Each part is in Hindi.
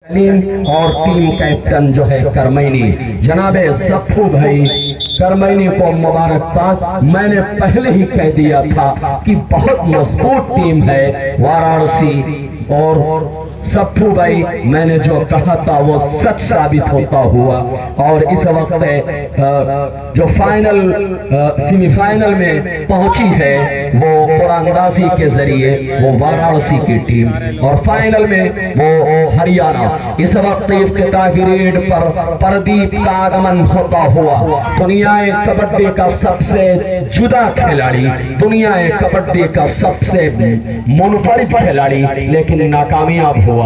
और टीम कैप्टन जो है करमैनी, जनाबे सफ्फू भाई करमैनी को मुबारकबाद। मैंने पहले ही कह दिया था कि बहुत मजबूत टीम है वाराणसी, और सफ्फू भाई मैंने जो कहा था वो सच साबित होता हुआ। और इस वक्त जो फाइनल सेमीफाइनल में पहुंची है वो पुरांदाजी के जरिए वो वाराणसी की टीम, और फाइनल में वो हरियाणा। इस वक्त इफ्तिताही रेड पर प्रदीप का आगमन होता हुआ दुनिया कबड्डी का सबसे जुदा खिलाड़ी, दुनिया कबड्डी का सबसे मुनफरिद खिलाड़ी, लेकिन नाकामयाब हुआ।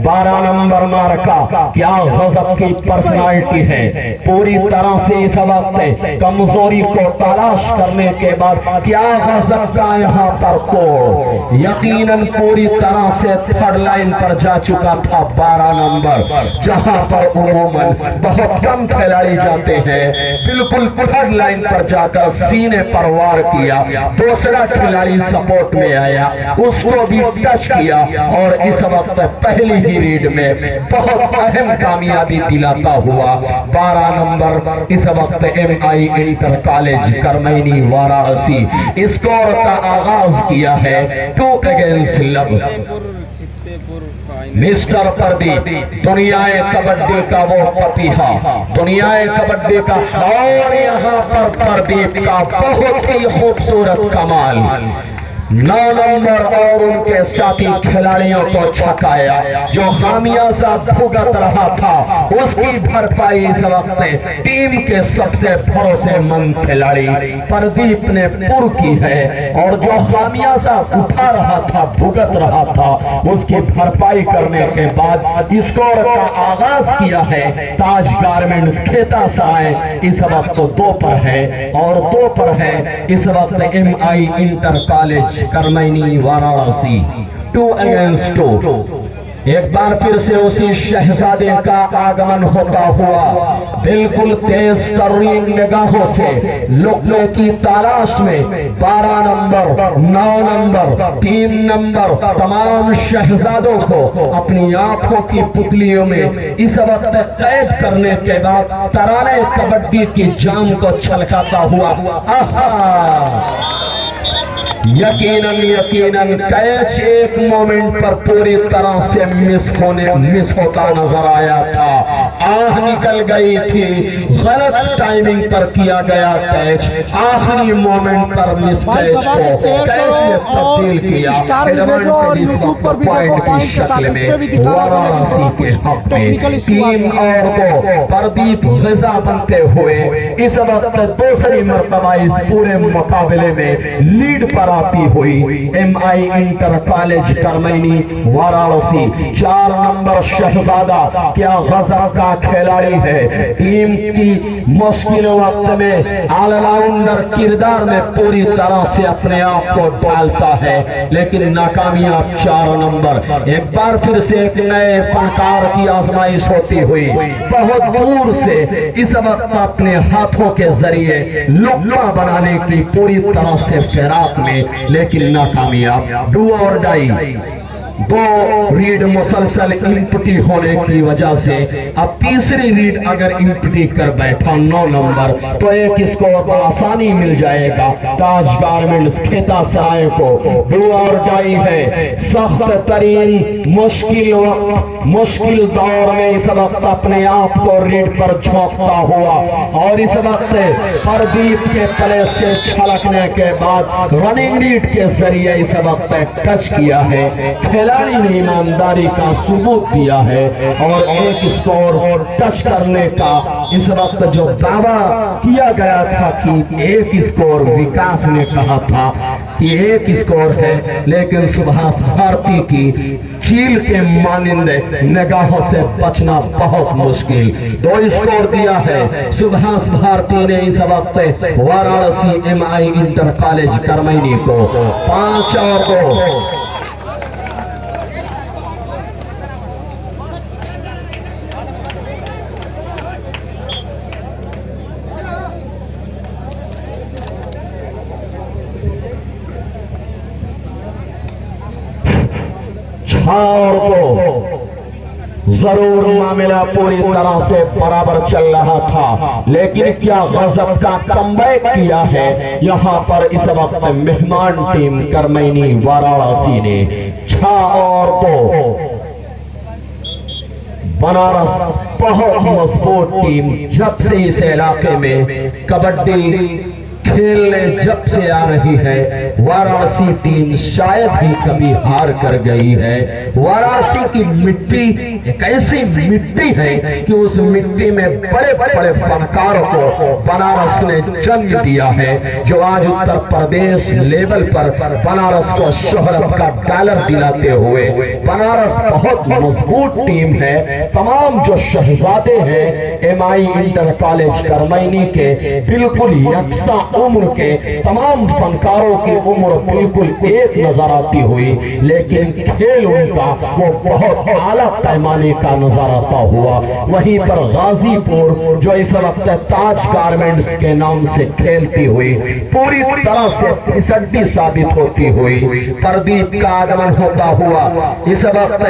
12 नंबर मार्का, क्या गजब की पर्सनालिटी है। पूरी तरह से इस वक्त कमजोरी को तलाश करने के बाद क्या गजब का यहाँ पर तोड़, यकीनन पूरी तरह से थर्ड लाइन पर जा चुका था 12 नंबर, जहां पर उमूमन बहुत कम खिलाड़ी जाते हैं। बिल्कुल थर्ड लाइन पर जाकर सीने पर वार किया, दूसरा खिलाड़ी सपोर्ट में आया, उसको भी टच किया, और इस वक्त पहली ही रीड में बहुत अहम कामयाबी दिलाता हुआ 12 नंबर इस वक्त MI inter college Karmaini Varanasi score का आगाज किया है 2 अगेंस्ट लब। मिस्टर प्रदीप दुनियाए कबड्डी का वो पपीहा, दुनियाए कबड्डी का, और यहाँ पर प्रदीप का बहुत ही खूबसूरत कमाल। 9 नंबर और उनके साथी खिलाड़ियों को छकाया, जो खामियाजा भुगत रहा था उसकी भरपाई इस वक्त टीम के सबसे भरोसेमंद खिलाड़ी प्रदीप ने पूरी की है, और जो खामियाजा उठा रहा था भुगत रहा था उसकी भरपाई करने के बाद स्कोर का आगाज किया है ताज गारमेंट्स खेता सराय। इस वक्त 2 पर है, और 2 पर है इस वक्त MI inter college Karmaini Varanasi 2 against 2। एक बार फिर से उसी शहजादे का आगमन होता हुआ बिल्कुल तेज तरीन निगाहों से लुकने की तलाश में 12 नंबर, 9 नंबर, 3 नंबर तमाम शहजादों को अपनी आंखों की पुतलियों में इस वक्त कैद करने के बाद तराने कबड्डी की जाम को छलकाता हुआ, आहा यकीनन कैच एक मोमेंट पर पूरी तरह से मिस होता नजर आया था। आह निकल गई थी, गलत टाइमिंग पर किया गया कैच, आखिरी मोमेंट पर मिस कैच को कैच में तब्दील किया पॉइंट की शक्ल में वाराणसी के हक में। 3 और 2 प्रदीप गजा बनते हुए इस वक्त दूसरी मर्तबा इस पूरे मुकाबले में लीड पर आती हुई MI inter college Karmaini Varanasi. 4 number Shahzada क्या गजब का खिलाड़ी है, टीम की मुश्किल वक्त में ऑलराउंडर किरदार में पूरी तरह से अपने आप को डालता है, लेकिन नाकामयाब 4 नंबर। एक बार फिर से एक नए फनकार की आजमाइश होती हुई बहुत दूर से इस वक्त अपने हाथों के जरिए लुक्का बनाने की पूरी तरह से फिराक में, लेकिन नाकामयाब। डू और डाई 2 रीड मुसलसल इम्पटी होने की वजह से अब तीसरी रीड अगर इम्पटी कर बैठा 9 नंबर तो एक स्कोर आसानी मिल जाएगा ताज गारमेंट्स खेता सराय को। डू और डाई है, सख्त तरीन मुश्किल वक्त, मुश्किल दौर में इस वक्त अपने आप को रीड पर झोंकता हुआ, और इस वक्त प्रदीप के तले से छलकने के बाद रनिंग रीड के जरिए इस वक्त टच किया है। खिलाड़ी ने ईमानदारी का सबूत दिया है, और एक स्कोर टच करने का इस वक्त जो दावा किया गया था कि एक स्कोर, विकास ने कहा था कि एक स्कोर है, लेकिन सुभाष भारती की चील के मानिंद निगाहों से बचना बहुत मुश्किल। 2 स्कोर दिया है सुभाष भारती ने इस वक्त Varanasi MI inter college Karmaini को 5 और 2। और 2 जरूर मामला पूरी तरह से बराबर चल रहा था, लेकिन क्या गजब का कमबैक किया है यहाँ पर इस वक्त मेहमान टीम करमैनी वाराणसी ने 6 और 2। बनारस बहुत मजबूत टीम, जब से इस इलाके में कबड्डी खेलने जब से आ रही है, वाराणसी टीम शायद ही कभी हार कर गई है। वाराणसी की मिट्टी एक ऐसी मिट्टी है कि उस मिट्टी में बड़े बड़े फनकारों को बनारस ने जन्म दिया है, जो आज उत्तर प्रदेश लेवल पर बनारस को शोहरत का डॉलर दिलाते हुए बनारस बहुत मजबूत टीम है। तमाम जो शहजादे हैं एमआई इंटर कॉलेज करमैनी के, बिल्कुल यकसा उम्र के, तमाम फनकारों की उम्र बिल्कुल एक नजर आती हुई, लेकिन खेल उनका वो बहुत आला पैमाने का नजर आता हुआ। वहीं पर गाजीपुर जो इस वक्त ताज गारमेंट्स के नाम से खेलती हुई पूरी तरह से फिसड्डी साबित होती हुई, प्रदीप का आगमन होता हुआ इस वक्त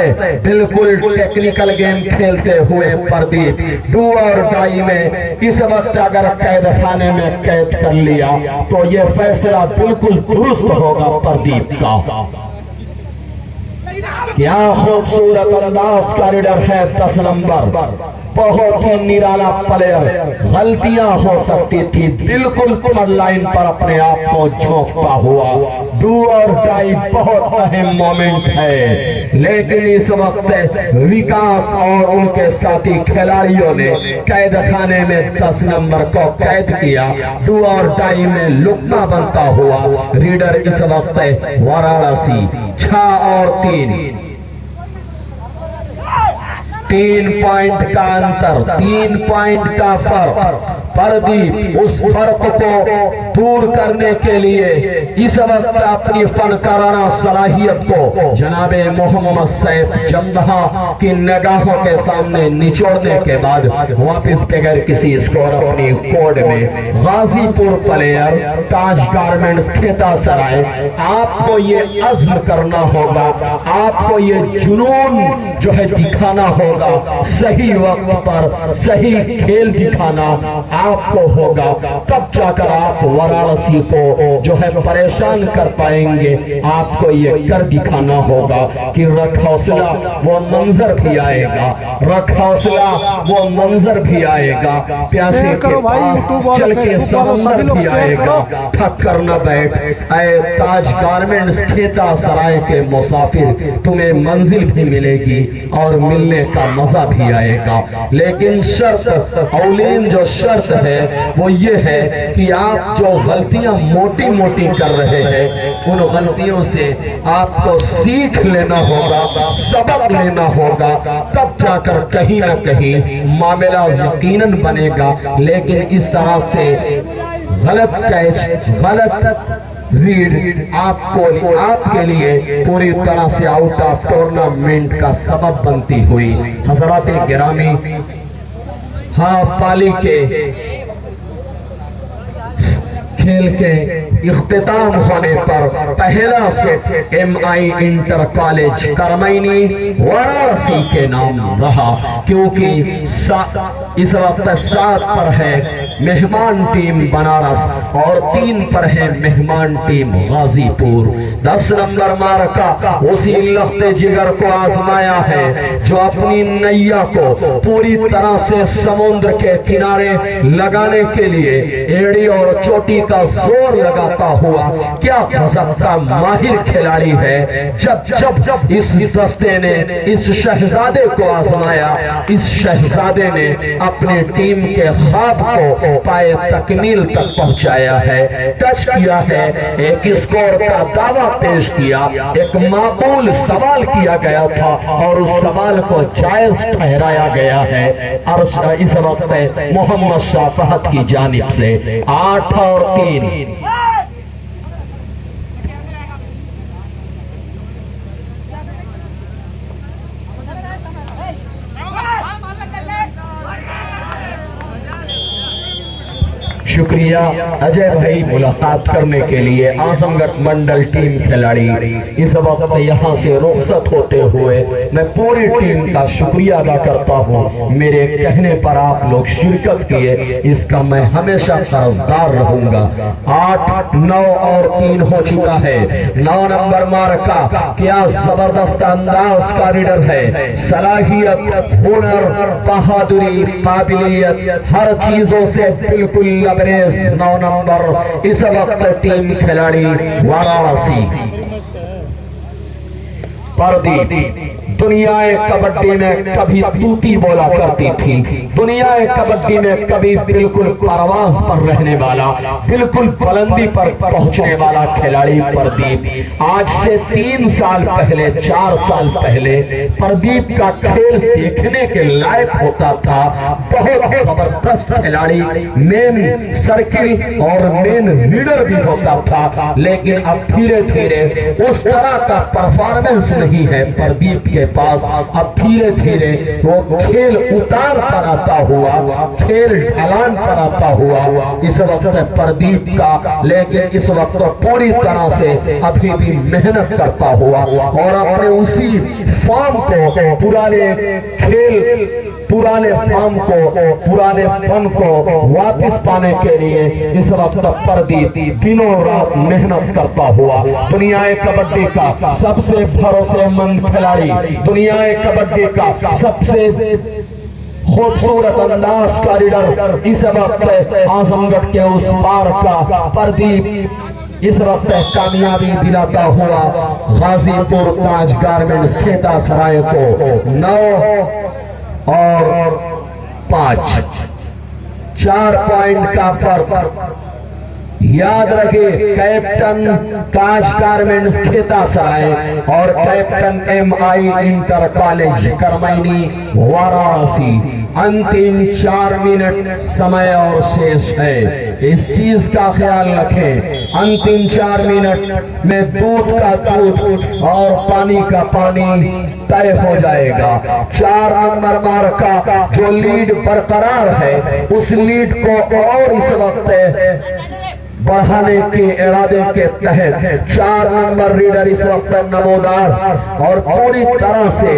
बिल्कुल टेक्निकल गेम खेलते हुए प्रदीप डू और डाई में इस वक्त अगर कैद खाने में कैद कर लिया तो यह फैसला बिल्कुल दुरुस्त होगा प्रदीप का। क्या खूबसूरत अंदाज का रीडर है 10 नंबर, बहुत ही निराला प्लेयर। गलतियां हो सकती थी, बिल्कुल थर्ड लाइन पर अपने आप को झोंकता हुआ। डू और डाई बहुत अहम मोमेंट है, लेकिन इस वक्त विकास और उनके साथी खिलाड़ियों ने कैद खाने में 10 नंबर को कैद किया। डू और डाई में लुकमा बनता हुआ रीडर इस वक्त वाराणसी 6 और 3 पॉइंट का अंतर, 3 पॉइंट का फर्क। प्रदीप उस फर्क को दूर करने के लिए इस वक्त अपनी फनकाराना सलाहियत को जनाबे मोहम्मद सैफ जमदहा की निगाहों के सामने निचोड़ने के बाद वापस बगैर किसी स्कोर अपनी कोड में गाजीपुर प्लेयर ताज गारमेंट्स खेता सराय, आपको ये अज़्म करना होगा, आपको ये जुनून जो है दिखाना होगा, सही वक्त पर सही खेल दिखाना आपको होगा, तब जाकर आप वाराणसी को जो है परेशान कर पाएंगे। आपको ये कर दिखाना होगा कि रख हौसला वो मंजर भी आएगा, रख हौसला वो मंजर भी आएगा, प्यासे के पास चल के समंदर भी आएगा, थक कर न बैठ ऐ ताज गारमेंट्स खेता सराय के मुसाफिर, तुम्हें मंजिल भी मिलेगी और मिलने का मजा भी आएगा। लेकिन शर्त औलीन जो शर्त है वो ये है कि आप जो गलतियां मोटी मोटी कर रहे हैं उन गलतियों से आपको सीख लेना होगा, सबक लेना होगा, तब जाकर कहीं ना कहीं मामला यकीनन बनेगा। लेकिन इस तरह से गलत कैच, गलत रीड आपको आपके लिए पूरी तरह से आउट ऑफ टूर्नामेंट का सबब बनती हुई। हजरात गिरामी, हाफ पाली के खेल के इख्तिताम होने पर पहला set MI inter college Karmaini Varanasi के नाम रहा, क्योंकि इस वक्त 7 पर है मेहमान टीम बनारस और 3 पर है मेहमान टीम गाजीपुर। 10 नंबर मार्का उसी लख्ते जिगर को आजमाया है जो अपनी नैया को पूरी तरह से समुद्र के किनारे लगाने के लिए एड़ी और चोटी का जोर लगाता हुआ क्या गजब का माहिर खिलाड़ी है। जब जब इस दस्ते ने इस शहजादे को आजमाया, इस शहजादे ने अपने टीम के ख्वाब को पाए तकमील तक पहुंचाया है, टच किया है, एक स्कोर का दावा पेश किया, एक माकूल सवाल किया गया था और उस सवाल को जायज ठहराया गया है। और इस वक्त मोहम्मद शाह फहद की जानिब से 8 और 3। शुक्रिया। शुक्रिया अजय भाई मुलाकात करने के लिए। आजमगढ़ मंडल टीम खिलाड़ी इस वक्त यहाँ से रुखसत होते हुए मैं पूरी टीम का शुक्रिया अदा करता हूँ। मेरे कहने पर आप लोग शिरकत किए, इसका मैं हमेशा कर्जदार रहूंगा। 8, 9 और 3 हो चुका है। 9 नंबर मार्का क्या जबरदस्त अंदाज का रीडर है। सलाहियत, हुनर, बहादुरी, काबिलियत हर चीजों से बिल्कुल लबरेज 9 नंबर इस वक्त टीम खिलाड़ी वाराणसी। प्रदीप दुनिया कबड्डी में कभी तूती बोला करती थी, दुनिया कबड्डी में कभी बिल्कुल परवाज पर रहने वाला, बिल्कुल बुलंदी पर पहुंचने वाला खिलाड़ी प्रदीप। आज से 3 साल पहले, 4 साल पहले प्रदीप का खेल देखने के लायक होता था। बहुत जबरदस्त खिलाड़ी, मेन सर्किल और मेन लीडर भी होता था, लेकिन अब धीरे धीरे उस तरह का परफॉर्मेंस नहीं है प्रदीप के पास। अब धीरे धीरे वो खेल उतार पर आता हुआ, खेल ढलान पर आता हुआ इस वक्त प्रदीप का, लेकिन इस वक्त पूरी तरह से अभी भी मेहनत करता हुआ और अपने उसी फॉर्म को, पुराने खेल, पुराने फॉर्म को, पुराने फन को वापस पाने के लिए इस वक्त प्रदीप दिनों रात मेहनत करता हुआ दुनिया कबड्डी का सबसे भरोसेमंद खिलाड़ी, दुनिया कबड्डी का सबसे खूबसूरत अंदाज का रीडर इस वक्त आजमगढ़ के उस पार का प्रदीप इस वक्त कामयाबी दिलाता हुआ गाजीपुर ताज गारमेंट्स खेता सराय को 9 और 5, 4 पॉइंट का फर्क। याद रखे कैप्टन ताज गारमेंट्स खेता सराय और captain MI inter college Karmaini Varanasi. अंतिम 4 मिनट समय और शेष है, इस चीज का ख्याल रखें। अंतिम 4 मिनट में दूध का दूध और पानी का पानी तय हो जाएगा। 4 नंबर मार्का जो लीड बरकरार है, उस लीड को और इस वक्त बढ़ाने के इरादे के तहत 4 नंबर रीडर इस वक्त नमोदार और पूरी तरह से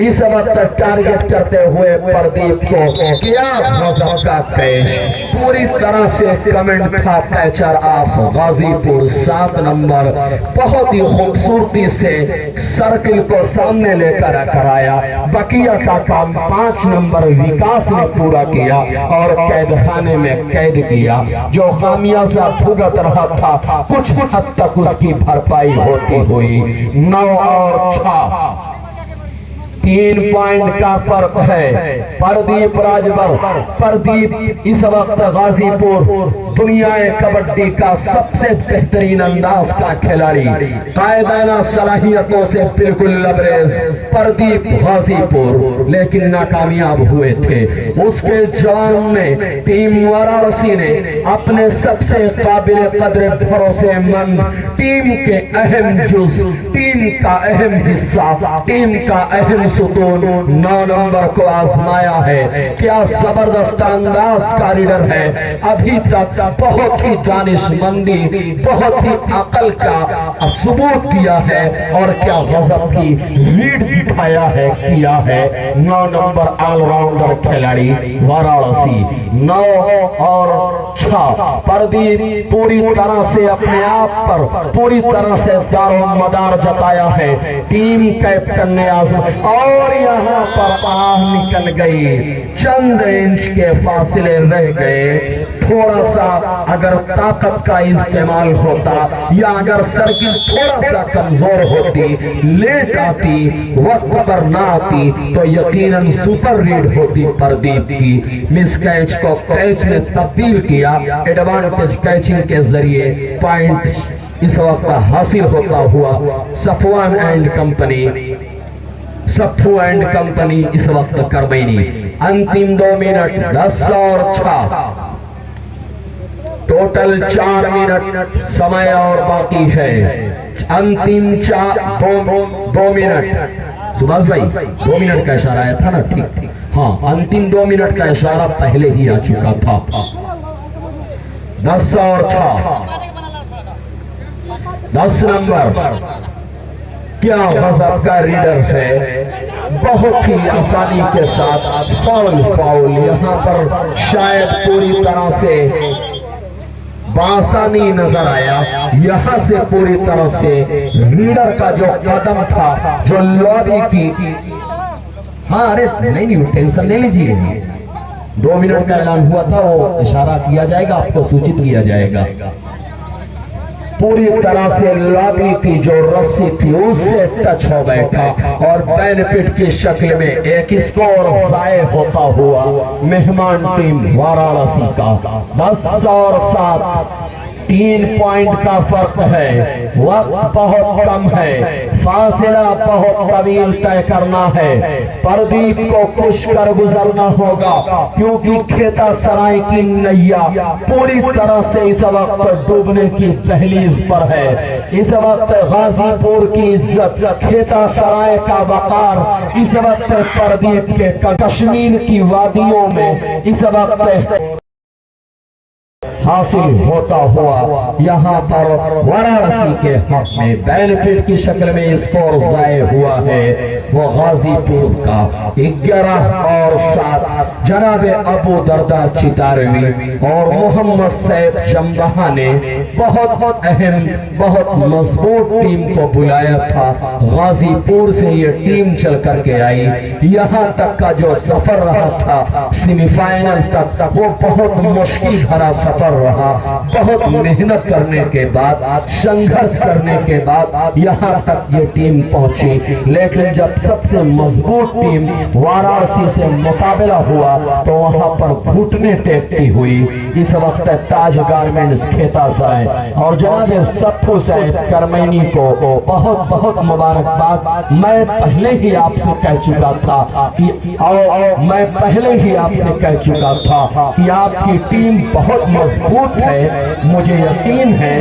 इस वक्त टारगेट करते हुए प्रदीप को क्या गजब का कैच, पूरी तरह से कमेंट था कैचर ऑफ गाजीपुर 7 नंबर बहुत ही खूबसूरती से सर्किल को सामने लेकर कराया। बकिया का काम 5 नंबर विकास ने पूरा किया और कैदखाने में कैद किया। जो खामियाजा भुगत रहा था कुछ हद तक उसकी भरपाई होती हुई 9 और 6, 3 पॉइंट का फर्क है। प्रदीप राजभर, प्रदीप इस वक्त गाजीपुर दुनिया कबड्डी का सबसे बेहतरीन अंदाज का खिलाड़ी, कायदाना सलाहियतों से बिल्कुल लबरेज प्रदीप गाजीपुर, लेकिन नाकामयाब हुए थे। उसके जवाब में टीम वाराणसी ने अपने सबसे काबिल कदर भरोसेमंद, टीम के अहम जुज, टीम का अहम हिस्सा, टीम का अहम सुकून 9 नंबर को आजमाया है। क्या जबरदस्त अंदाज का रीडर है, अभी तक बहुत ही दानिशमंदी, बहुत ही अकल का सबूत दिया है और क्या गजब की रीड दिखाया है, किया है 9 नंबर ऑलराउंडर खिलाड़ी वाराणसी। 9 और 6 प्रदीप पूरी तरह से अपने आप पर पूरी तरह से दारोमदार जताया है। टीम कैप्टन ने आजम और यहाँ पर आह निकल गई, चंद इंच के फासले रह गए। थोड़ा सा अगर ताकत का इस्तेमाल होता या अगर सर्किल थोड़ा सा कमजोर होती, लेट आती, वक्त पर ना आती, तो यकीनन सुपर रीड होती प्रदीप की। मिस कैच को कैच में तब्दील किया, एडवांटेज कैचिंग के जरिए पॉइंट इस वक्त हासिल होता हुआ Safwan and company, Safu and company इस वक्त करमैनी। अंतिम 2 मिनट 10 और 6, टोटल 4 मिनट समय और बाकी है। अंतिम 2 मिनट सुभाष भाई 2 मिनट का इशारा आया था ना, ठीक, हाँ अंतिम 2 मिनट का इशारा पहले ही आ चुका था। 10 और 6, 10 नंबर। क्या गजब का रीडर है, बहुत ही आसानी के साथ फाउल फाउल। यहाँ पर शायद पूरी तरह से बासानी नजर आया, यहाँ से पूरी तरह से रीडर का जो कदम था, जो लॉबी की। हाँ अरे नहीं टेंशन नहीं लीजिए, 2 मिनट का ऐलान हुआ था, वो इशारा किया जाएगा, आपको सूचित किया जाएगा। पूरी तरह से लॉबी की जो रस्सी थी उससे टच हो बैठा और बेनिफिट की शक्ल में एक स्कोर जाये होता हुआ मेहमान टीम वाराणसी का 10 और 7, 3 पॉइंट का फर्क है। वक्त बहुत कम है, फासला बहुत तवील तय करना है। प्रदीप को कुछ कर गुजरना होगा, क्योंकि खेता सराय की नैया पूरी तरह से इस वक्त डूबने की दहलीज पर है। इस वक्त गाजीपुर की इज्जत, खेता सराय का वकार इस वक्त प्रदीप के कश्मीर की वादियों में इस वक्त हासिल होता हुआ यहाँ पर वाराणसी के हक में बेनिफिट की शक्ल में स्कोर जाये हुआ है। वो गाजीपुर का 11 और 7 जनाब अबू दरदा चितारवी और मोहम्मद सैफ जमदहा ने बहुत अहम, बहुत मजबूत टीम को बुलाया था। गाजीपुर से ये टीम चल करके आई, यहाँ तक का जो सफर रहा था सेमीफाइनल तक, वो बहुत मुश्किल भरा सफर रहा। बहुत मेहनत करने के बाद, संघर्ष करने के बाद यहाँ तक ये टीम पहुंची। लेकिन जब सबसे मजबूत टीम वाराणसी से मुकाबला हुआ तो वहां पर घुटने टेकती हुई इस वक्त ताज गारमेंट्स खेता सराय और जनाब सप्पू साहब करमैनी को बहुत बहुत मुबारकबाद। मैं पहले ही आपसे कह चुका था कि मैं पहले ही आपसे कह चुका था कि आपकी टीम बहुत मजबूत है। मुझे यकीन है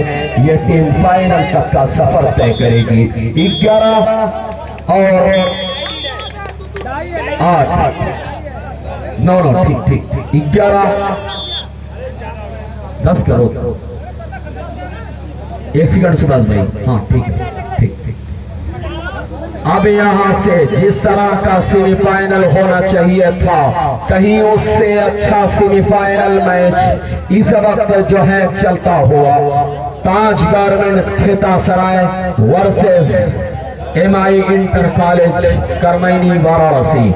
ये टीम फाइनल तक का सफर तय करेगी। 11 और 8, 9 ठीक 11 10 करो। 1 सेकंड सुभाष भाई, हाँ ठीक है ठीक। अब यहाँ से जिस तरह का सेमीफाइनल होना चाहिए था, कहीं उससे अच्छा सेमीफाइनल मैच इस वक्त जो है चलता हुआ Taj garments Kheta Sarai versus MI inter college Karmaini Varanasi.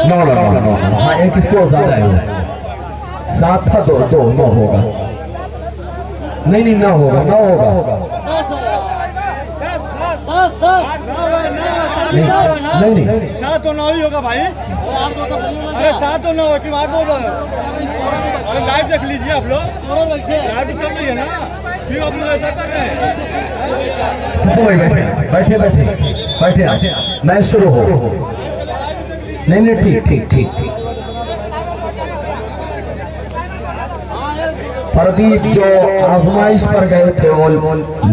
No हाँ एक स्कोर ज्यादा है, 7 था 2 9 होगा। नहीं ना होगा, नहीं 7 तो 9 ही होगा भाई। अरे 7 तो 9 होती, 8 तो अरे लाइव देख लीजिए आप लोग, लाइव चल रही है ना, क्यों आप लोग ऐसा कर रहे हैं? बैठे मैं शुरू हो। नहीं ठीक। प्रदीप जो आजमाइश पर गए थे वो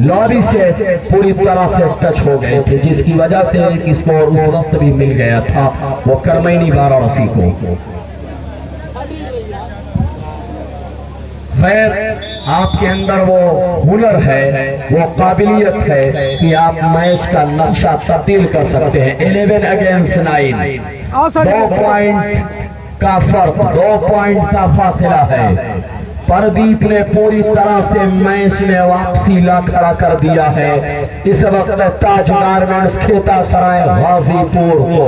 लॉबी से पूरी तरह से टच हो गए थे, जिसकी वजह से एक स्कोर उस वक्त भी मिल गया था वो करमैनी वाराणसी को। खैर आपके अंदर वो हुनर है, वो काबिलियत है कि आप मैच का नक्शा तब्दील कर सकते हैं। 11 अगेंस्ट 9, 2 पॉइंट का फर्क, 2 पॉइंट का फासला है। प्रदीप ने पूरी तरह से मैच में वापसी ला खड़ा कर दिया है। इस वक्त ताज गारमेंट्स खेता सराय गाजीपुर को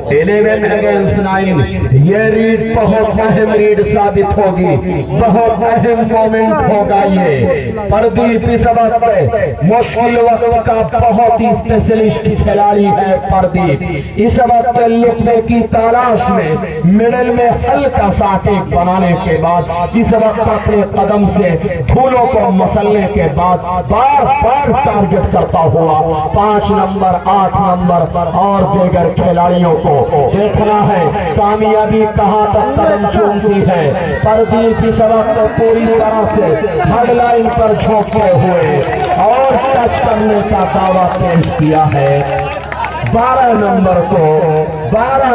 11 अगेंस्ट 9, ये रीड बहुत अहम रीड साबित होगी, बहुत अहम मोमेंट होगा ये। प्रदीप इस वक्त मुश्किल वक्त का बहुत ही स्पेशलिस्ट खिलाड़ी है। प्रदीप इस वक्त लुकने की तलाश में, मिडल में हल्का सा टेक बनाने के बाद इस वक्त अपने कदम से फूलों को मसलने के बाद बार बार टारगेट करता हुआ 5 नंबर 8 नंबर और दीगर खिलाड़ियों को देखना है कामयाबी कहां तक कदम चूमती है। प्रदीप इस वक्त पूरी तरह से हेडलाइन पर झोंकते हुए और टच करने का दावा पेश किया है। 12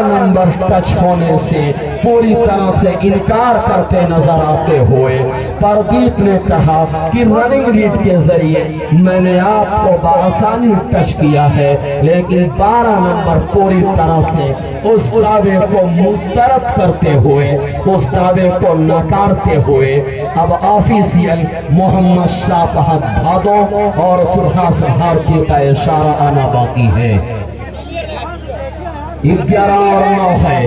नंबर टच होने से पूरी तरह से इनकार करते नजर आते हुए प्रदीप ने कहा कि रनिंग रीड के जरिए मैंने आपको बआसानी टच किया है, लेकिन 12 नंबर पूरी तरह से उस दावे को मुस्तरद करते हुए, उस दावे को नकारते हुए अब ऑफिशियल मोहम्मद शाह फहद भादो और सुभाष भारती का इशारा आना बाकी है। 11 और 9 है।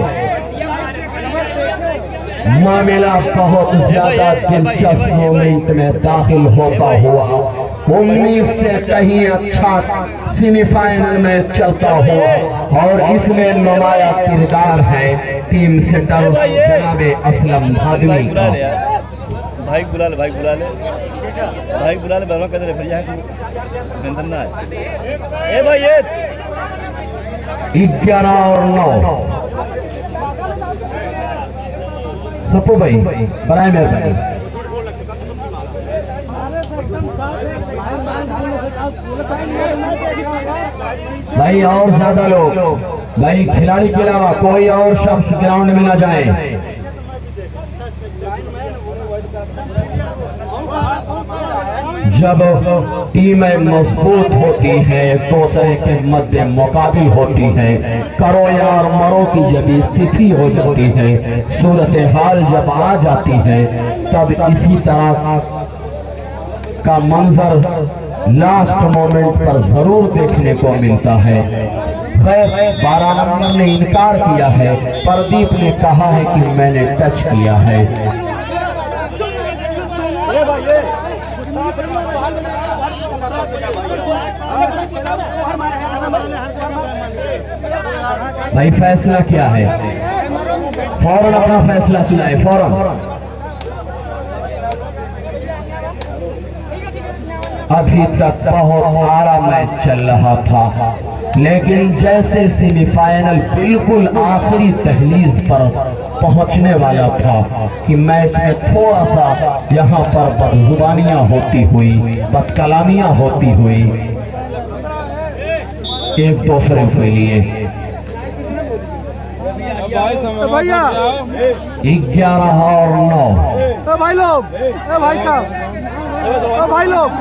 मामला बहुत ज्यादा दिलचस्प मोमेंट में दाखिल होता हुआ 19 से कहीं अच्छा सेमीफाइनल में चलता हुआ और इसमें नुमाया किरदार है टीम सेटर जनाबे असलम भादवी का। भाई बुला ले, भाई बुला ले, भाई बुला ले, बहनों कहते रेफरी है तू ना है। ए भाई ये 11 और 9 सप्पू भाई बराए मेहरबानी। भाई और ज्यादा लोग, भाई खिलाड़ी के अलावा कोई और शख्स ग्राउंड में ना जाए। जब टीमें मजबूत होती हैं, एक दूसरे के मध्य मुकाबिल होती हैं, करो यार मरो की जब स्थिति हो जाती है, सूरत हाल जब आ जाती है, तब इसी तरह का मंजर लास्ट मोमेंट पर जरूर देखने को मिलता है। खैर 12 नंबर ने इनकार किया है, प्रदीप ने कहा है कि मैंने टच किया है। भाई फैसला क्या है? फौरन अपना फैसला सुनाए, फौरन। अभी तक बहुत आरा मैच चल रहा था, लेकिन जैसे सेमीफाइनल बिल्कुल आखिरी दहलीज पर पहुंचने वाला था कि मैच में थोड़ा सा यहाँ पर बदजुबानियां होती हुई, बदकलामियां होती हुई एक दूसरे के लिए। 11 और 9 भाई लोग, भाई साहब, भाई लोग,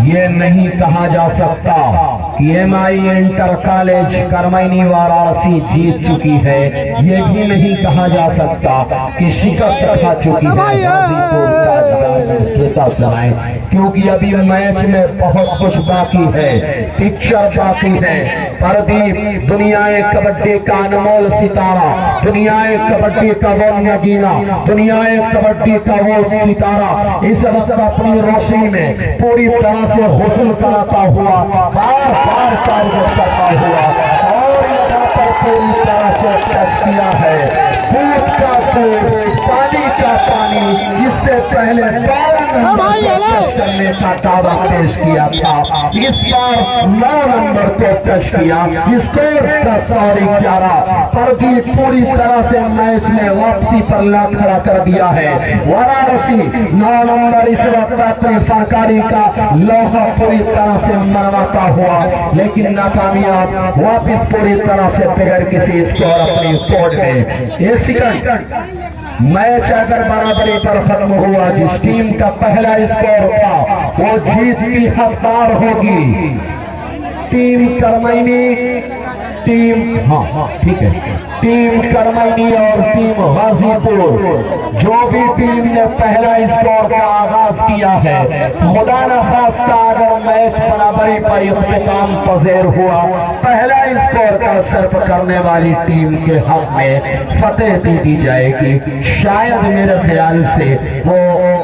ये नहीं कहा जा सकता कि MI inter college Karmaini Varanasi जीत चुकी है। ये भी नहीं कहा जा सकता कि शिकस्त खा चुकी है गाजीपुर ताजगारमेंट्स केतासराय, क्योंकि अभी मैच में बहुत कुछ बाकी है, पिक्चर बाकी है। प्रदीप दुनियाए कबड्डी का अनमोल सितारा, दुनियाए कबड्डी का वो नगीना, दुनियाए कबड्डी का वो सितारा इस वक्त अपनी रोशनी में पूरी तरह से हुस्न कराता हुआ, बार बार टारगेट करता हुआ और यहाँ पर पूरी तरह से टच किया है। दूध का दूध, पानी का पानी, इससे पहले 12 नंबर को टच करने का दावा पेश किया था, इस बार 9 नंबर को टच किया। स्कोर 10 और 11। प्रदीप पूरी तरह से मैच में वापसी पर ला खड़ा कर दिया है। वाराणसी 9 नंबर इस वक्त अपनी फनकारी का लोहा पूरी तरह से मनवाता हुआ, लेकिन नाकामयाब, वापिस पूरी तरह से बगैर किसी स्कोर अपनी कोर्ट में। 1 सेकंड, मैच अगर बराबरी पर खत्म हुआ, जिस टीम का पहला स्कोर था वो जीत की हकदार होगी। टीम करमैनी, टीम हाँ ठीक है, टीम करमैनी और टीम गाजीपुर, जो भी टीम ने पहला स्कोर का आगाज किया है, खुदा न खास्ता अगर मैच बराबरी पर इख्तिताम पज़ीर हुआ, पहला स्कोर का सर्व करने वाली टीम के हक में फतेह दे दी जाएगी। शायद मेरे ख्याल से वो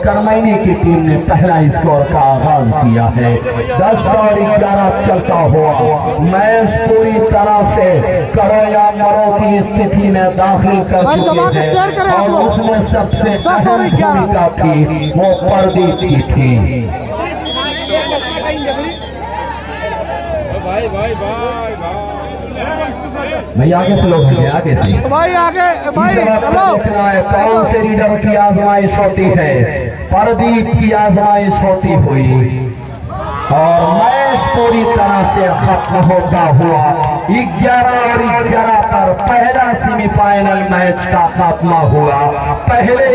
करमैनी की टीम ने पहला स्कोर का आगाज किया है। 10 और 11 चलता हुआ मैच पूरी तरह से करो या मरो की स्थिति में दाखिल कर चुके हैं और उसमें सबसे अहम भूमिका थी वो प्रदीप की थी। भाई आगे से लोग हैं, आगे से भाई आगे, भाई देखना है कौन से रीडर की आजमाइश होती है। प्रदीप की आजमाइश होती हुई और मैच पूरी तरह से खत्म होता हुआ 11 और 11 पर पहला सेमीफाइनल मैच का खात्मा हुआ। पहले